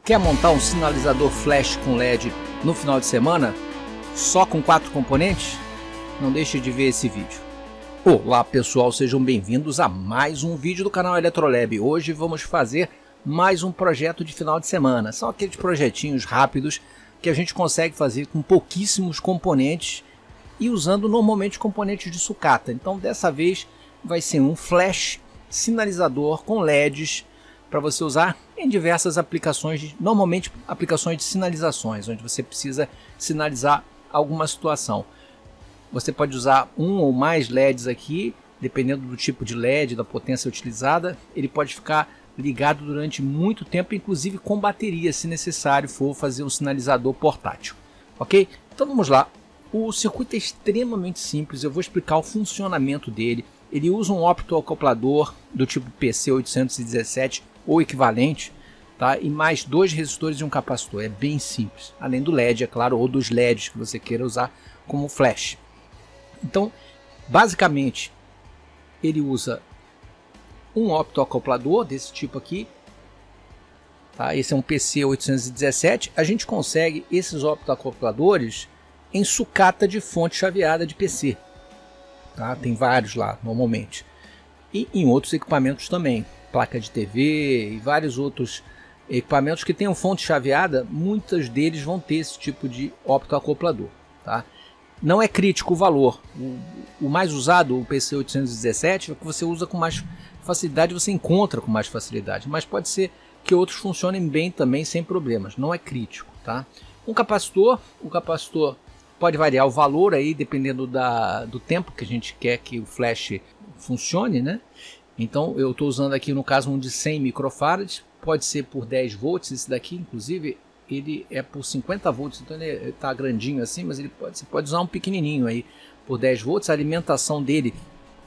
Quer montar um sinalizador flash com LED no final de semana? Só com 4 componentes? Não deixe de ver esse vídeo. Olá pessoal, sejam bem-vindos a mais um vídeo do canal Eletrolab. Hoje vamos fazer mais um projeto de final de semana. São aqueles projetinhos rápidos que a gente consegue fazer com pouquíssimos componentes e usando normalmente componentes de sucata. Então dessa vez vai ser um flash sinalizador com LEDs para você usar em diversas aplicações, normalmente aplicações de sinalizações, onde você precisa sinalizar alguma situação. Você pode usar um ou mais LEDs aqui, dependendo do tipo de LED, da potência utilizada. Ele pode ficar ligado durante muito tempo, inclusive com bateria, se necessário for fazer um sinalizador portátil. Ok? Então vamos lá. O circuito é extremamente simples, eu vou explicar o funcionamento dele. Ele usa um optoacoplador do tipo PC817 ou equivalente, tá? E mais 2 resistores e um capacitor. É bem simples, além do LED, é claro, ou dos LEDs que você queira usar como flash. Então, basicamente, ele usa um optoacoplador desse tipo aqui, tá? Esse é um PC817. A gente consegue esses optoacopladores em sucata de fonte chaveada de PC. Tá? Tem vários lá, normalmente. E em outros equipamentos também. Placa de TV e vários outros equipamentos que tenham fonte chaveada, muitos deles vão ter esse tipo de optoacoplador. Tá? Não é crítico o valor. O mais usado, o PC817, é o que você usa com mais facilidade, você encontra com mais facilidade. Mas pode ser que outros funcionem bem também, sem problemas. Não é crítico. Tá? Um capacitor, o capacitor pode variar o valor aí, dependendo do tempo que a gente quer que o flash funcione, né? Então eu estou usando aqui no caso um de 100 microfarads, pode ser por 10 volts, esse daqui inclusive ele é por 50 volts, então ele está grandinho assim, mas você pode usar um pequenininho aí por 10 volts, a alimentação dele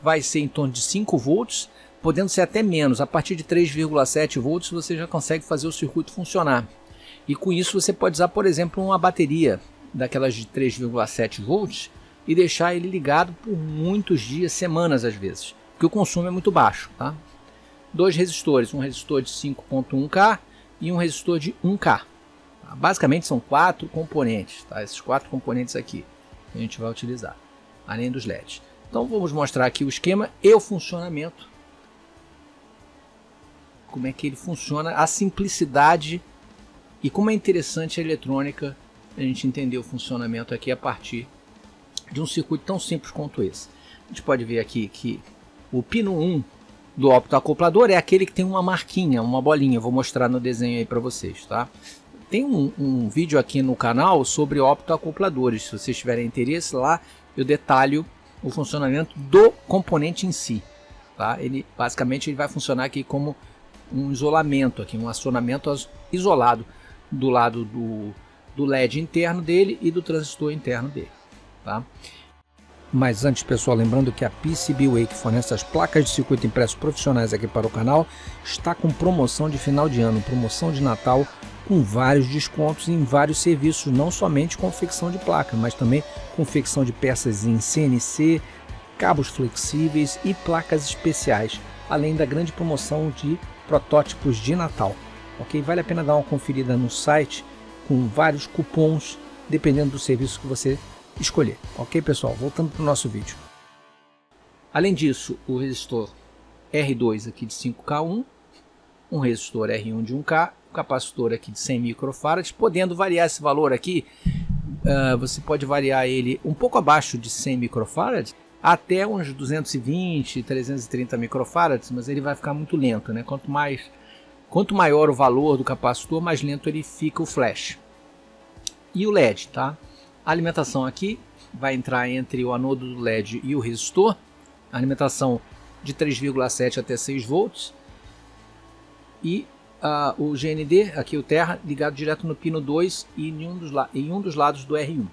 vai ser em torno de 5 volts, podendo ser até menos, a partir de 3,7 volts você já consegue fazer o circuito funcionar. E com isso você pode usar, por exemplo, uma bateria daquelas de 3,7 volts e deixar ele ligado por muitos dias, semanas às vezes, porque o consumo é muito baixo. Tá? 2 resistores, um resistor de 5.1K e um resistor de 1K. Tá? Basicamente são 4 componentes, tá? Esses 4 componentes aqui que a gente vai utilizar, além dos LEDs. Então vamos mostrar aqui o esquema e o funcionamento, como é que ele funciona, a simplicidade e como é interessante a eletrônica, a gente entender o funcionamento aqui a partir de um circuito tão simples quanto esse. A gente pode ver aqui que o pino 1 do optoacoplador é aquele que tem uma marquinha, uma bolinha. Eu vou mostrar no desenho aí para vocês, tá? Tem um vídeo aqui no canal sobre optoacopladores. Se vocês tiverem interesse, lá eu detalho o funcionamento do componente em si, tá? Basicamente ele vai funcionar aqui como um isolamento, aqui, um acionamento isolado do lado do LED interno dele e do transistor interno dele. Tá? Mas antes, pessoal, lembrando que a PCBWay, que fornece as placas de circuito impresso profissionais aqui para o canal, está com promoção de final de ano, promoção de Natal, com vários descontos em vários serviços, não somente confecção de placa, mas também confecção de peças em CNC, cabos flexíveis e placas especiais, além da grande promoção de protótipos de Natal. Ok? Vale a pena dar uma conferida no site com vários cupons, dependendo do serviço que você escolher. Ok, pessoal? Voltando para o nosso vídeo. Além disso, o resistor R2 aqui de 5K1, um resistor R1 de 1K, um capacitor aqui de 100 microfarads, podendo variar esse valor aqui, você pode variar ele um pouco abaixo de 100 microfarads, até uns 220, 330 microfarads, mas ele vai ficar muito lento, né? Quanto maior o valor do capacitor, mais lento ele fica o flash. E o LED, tá? A alimentação aqui vai entrar entre o anodo do LED e o resistor. A alimentação de 3,7 até 6 volts. E o GND, aqui o terra, ligado direto no pino 2 e em um dos lados do R1.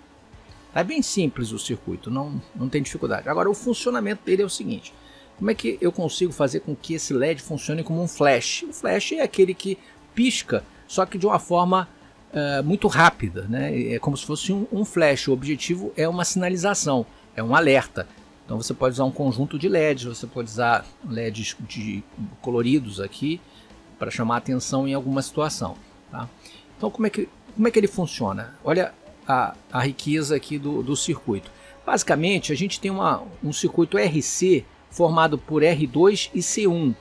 É bem simples o circuito, não tem dificuldade. Agora o funcionamento dele é o seguinte. Como é que eu consigo fazer com que esse LED funcione como um flash? O flash é aquele que pisca, só que de uma forma muito rápida, né? É como se fosse um flash. O objetivo é uma sinalização, é um alerta. Então você pode usar um conjunto de LEDs, você pode usar LEDs coloridos aqui para chamar a atenção em alguma situação. Tá? Então como é que ele funciona? Olha a riqueza aqui do circuito. Basicamente a gente tem um circuito RC formado por R2 e C1.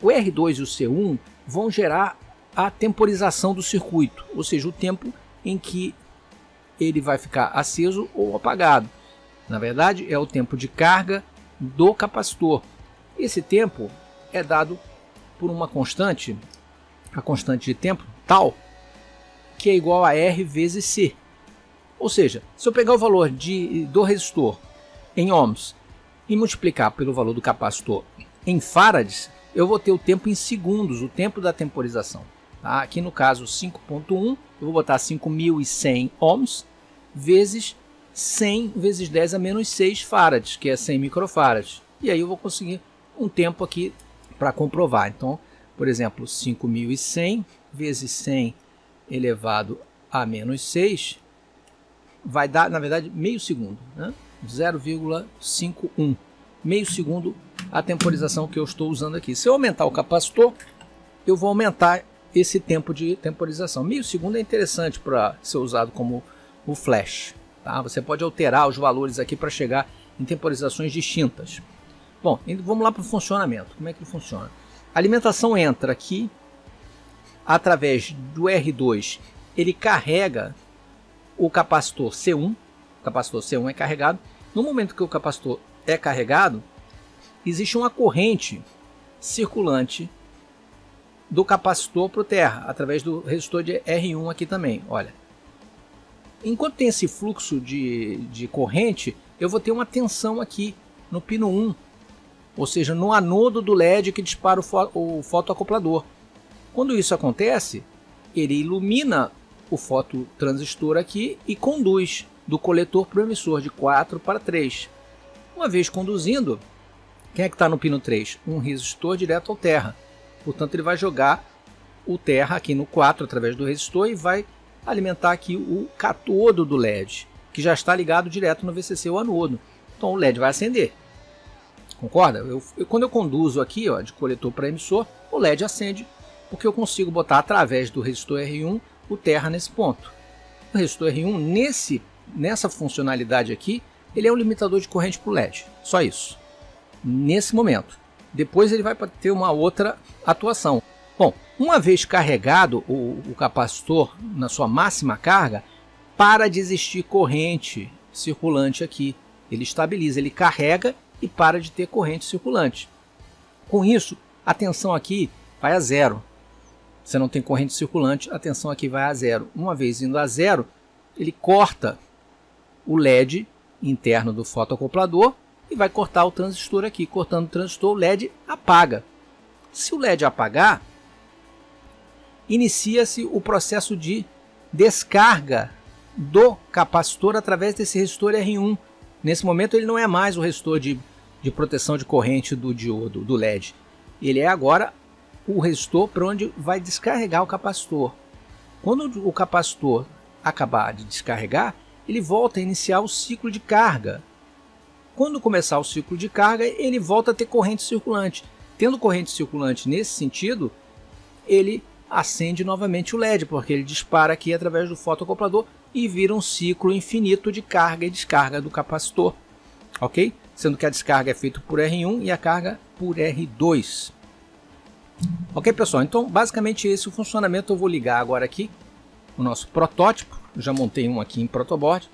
O R2 e o C1 vão gerar a temporização do circuito, ou seja, o tempo em que ele vai ficar aceso ou apagado. Na verdade, é o tempo de carga do capacitor. Esse tempo é dado por uma constante, a constante de tempo tal, que é igual a R vezes C. Ou seja, se eu pegar o valor do resistor em ohms e multiplicar pelo valor do capacitor em farads, eu vou ter o tempo em segundos, o tempo da temporização. Tá? Aqui no caso 5.1, eu vou botar 5.100 ohms vezes 100 vezes 10 a menos 6 farads, que é 100 microfarads. E aí eu vou conseguir um tempo aqui para comprovar. Então, por exemplo, 5.100 vezes 100 elevado a menos 6 vai dar, na verdade, meio segundo, né? 0,51. Meio segundo a temporização que eu estou usando aqui. Se eu aumentar o capacitor, eu vou aumentar esse tempo de temporização. Meio segundo é interessante para ser usado como o flash. Tá? Você pode alterar os valores aqui para chegar em temporizações distintas. Bom, vamos lá para o funcionamento. Como é que funciona? A alimentação entra aqui através do R2. Ele carrega o capacitor C1. O capacitor C1 é carregado. No momento que o capacitor é carregado, existe uma corrente circulante do capacitor para o terra, através do resistor de R1 aqui também. Olha, enquanto tem esse fluxo de corrente, eu vou ter uma tensão aqui no pino 1, ou seja, no anodo do LED que dispara o fotoacoplador. Quando isso acontece, ele ilumina o fototransistor aqui e conduz do coletor para o emissor de 4 para 3. Uma vez conduzindo, quem é que está no pino 3? Um resistor direto ao terra. Portanto, ele vai jogar o terra aqui no 4 através do resistor e vai alimentar aqui o catodo do LED, que já está ligado direto no VCC ou anodo. Então o LED vai acender. Concorda? Quando eu conduzo aqui, ó, de coletor para emissor, o LED acende, porque eu consigo botar através do resistor R1 o terra nesse ponto. O resistor R1, nessa funcionalidade aqui, ele é um limitador de corrente para o LED. Só isso. Nesse momento. Depois ele vai ter uma outra atuação. Bom, uma vez carregado o capacitor na sua máxima carga, para de existir corrente circulante aqui. Ele estabiliza, ele carrega e para de ter corrente circulante. Com isso, a tensão aqui vai a zero. Você não tem corrente circulante, a tensão aqui vai a zero. Uma vez indo a zero, ele corta o LED interno do fotoacoplador e vai cortar o transistor aqui. Cortando o transistor, o LED apaga. Se o LED apagar, inicia-se o processo de descarga do capacitor através desse resistor R1. Nesse momento ele não é mais o resistor de proteção de corrente do diodo, do LED. Ele é agora o resistor para onde vai descarregar o capacitor. Quando o capacitor acabar de descarregar, ele volta a iniciar o ciclo de carga. Quando começar o ciclo de carga, ele volta a ter corrente circulante. Tendo corrente circulante nesse sentido, ele acende novamente o LED, porque ele dispara aqui através do fotoacoplador e vira um ciclo infinito de carga e descarga do capacitor. Ok? Sendo que a descarga é feita por R1 e a carga por R2. Ok, pessoal? Então, basicamente esse é o funcionamento. Eu vou ligar agora aqui o nosso protótipo. Eu já montei um aqui em protoboard.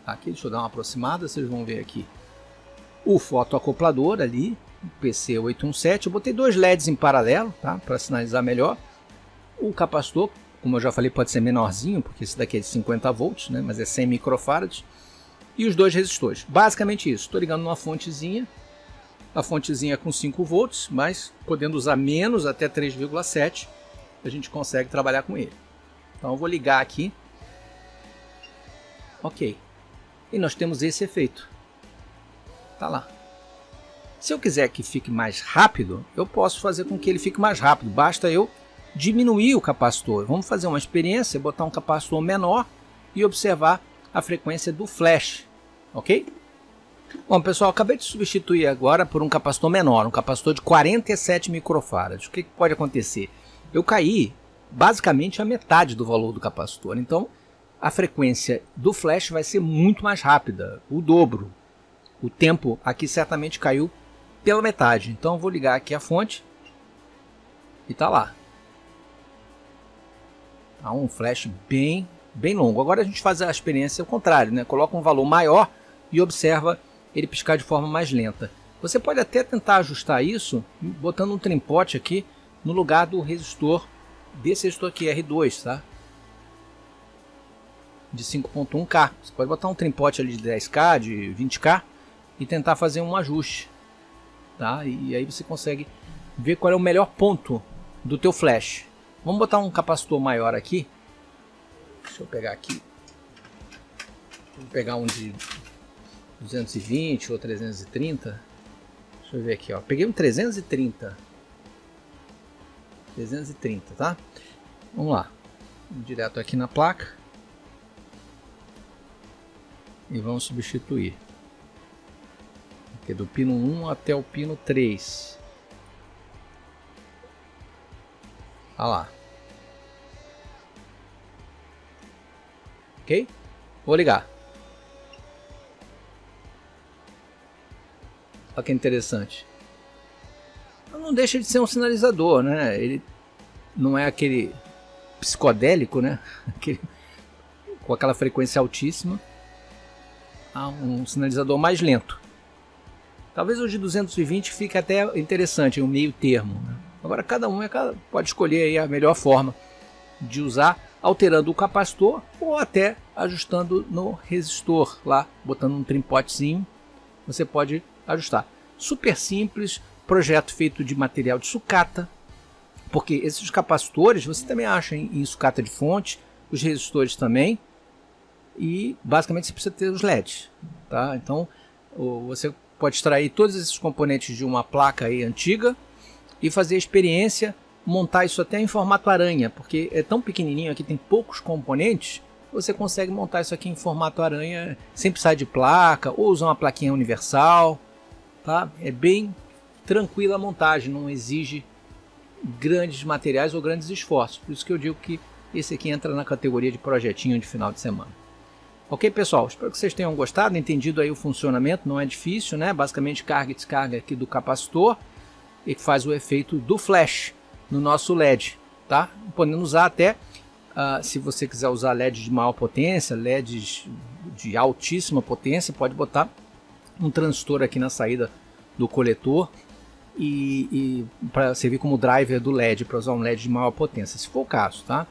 Aqui, deixa eu dar uma aproximada, vocês vão ver aqui o fotoacoplador ali, o PC817. Eu botei dois LEDs em paralelo, tá? Para sinalizar melhor. O capacitor, como eu já falei, pode ser menorzinho, porque esse daqui é de 50 volts, né? Mas é 100 microfarads. E os dois resistores. Basicamente isso. Estou ligando numa fontezinha. A fontezinha é com 5 volts, mas podendo usar menos até 3,7, a gente consegue trabalhar com ele. Então eu vou ligar aqui. Ok. E nós temos esse efeito. Tá lá. Se eu quiser que fique mais rápido, eu posso fazer com que ele fique mais rápido. Basta eu diminuir o capacitor. Vamos fazer uma experiência, botar um capacitor menor e observar a frequência do flash. Ok? Bom, pessoal, acabei de substituir agora por um capacitor menor, um capacitor de 47 microfarads. O que pode acontecer? eu caí basicamente a metade do valor do capacitor. Então a frequência do flash vai ser muito mais rápida, o dobro. O tempo aqui certamente caiu pela metade. Então eu vou ligar aqui a fonte e tá lá. Tá um flash bem longo. Agora a gente faz a experiência ao contrário, né? Coloca um valor maior e observa ele piscar de forma mais lenta. Você pode até tentar ajustar isso botando um trimpote aqui no lugar do resistor, desse resistor aqui, R2, tá? De 5.1K. Você pode botar um trimpote ali de 10K, de 20K e tentar fazer um ajuste, tá? E aí você consegue ver qual é o melhor ponto do teu flash. Vamos botar um capacitor maior aqui. Deixa eu pegar aqui. Vou pegar um de 220 ou 330. Deixa eu ver aqui, ó. Peguei um 330. 330, tá? Vamos lá. Vamos direto aqui na placa. E vamos substituir. Aqui do pino 1 até o pino 3. Olha lá. Ok? Vou ligar. Olha que interessante. Não deixa de ser um sinalizador, né? Ele não é aquele psicodélico, né? Com aquela frequência altíssima. Um sinalizador mais lento. Talvez o de 220 fique até interessante, um meio termo, né? Agora cada um pode escolher aí a melhor forma de usar, alterando o capacitor ou até ajustando no resistor lá, botando um trimpotezinho, você pode ajustar. Super simples, projeto feito de material de sucata, porque esses capacitores você também acha em sucata de fonte, os resistores também, e basicamente você precisa ter os LEDs, tá? Então você pode extrair todos esses componentes de uma placa aí antiga e fazer a experiência, montar isso até em formato aranha, porque é tão pequenininho aqui, tem poucos componentes, você consegue montar isso aqui em formato aranha sem precisar de placa, ou usar uma plaquinha universal, tá? É bem tranquila a montagem, não exige grandes materiais ou grandes esforços, por isso que eu digo que esse aqui entra na categoria de projetinho de final de semana. Ok, pessoal? Espero que vocês tenham gostado, entendido aí o funcionamento, não é difícil, né? Basicamente carga e descarga aqui do capacitor e que faz o efeito do flash no nosso LED, tá? Podendo usar até, se você quiser usar LEDs de maior potência, LEDs de altíssima potência, pode botar um transistor aqui na saída do coletor e para servir como driver do LED, para usar um LED de maior potência, se for o caso, tá?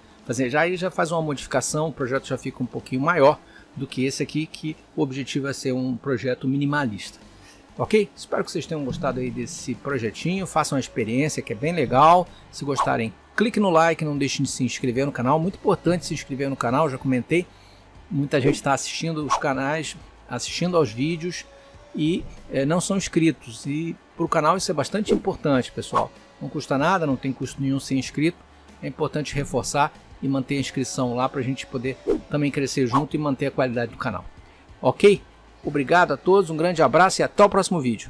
Já faz uma modificação, o projeto já fica um pouquinho maior do que esse aqui, que o objetivo é ser um projeto minimalista. Ok? Espero que vocês tenham gostado aí desse projetinho, façam a experiência que é bem legal. Se gostarem, clique no like, não deixem de se inscrever no canal, muito importante se inscrever no canal, já comentei, muita gente está assistindo os canais, assistindo aos vídeos e não são inscritos, e para o canal isso é bastante importante, pessoal, não custa nada, não tem custo nenhum ser inscrito, é importante reforçar e manter a inscrição lá para a gente poder também crescer junto e manter a qualidade do canal. Ok? Obrigado a todos, um grande abraço e até o próximo vídeo.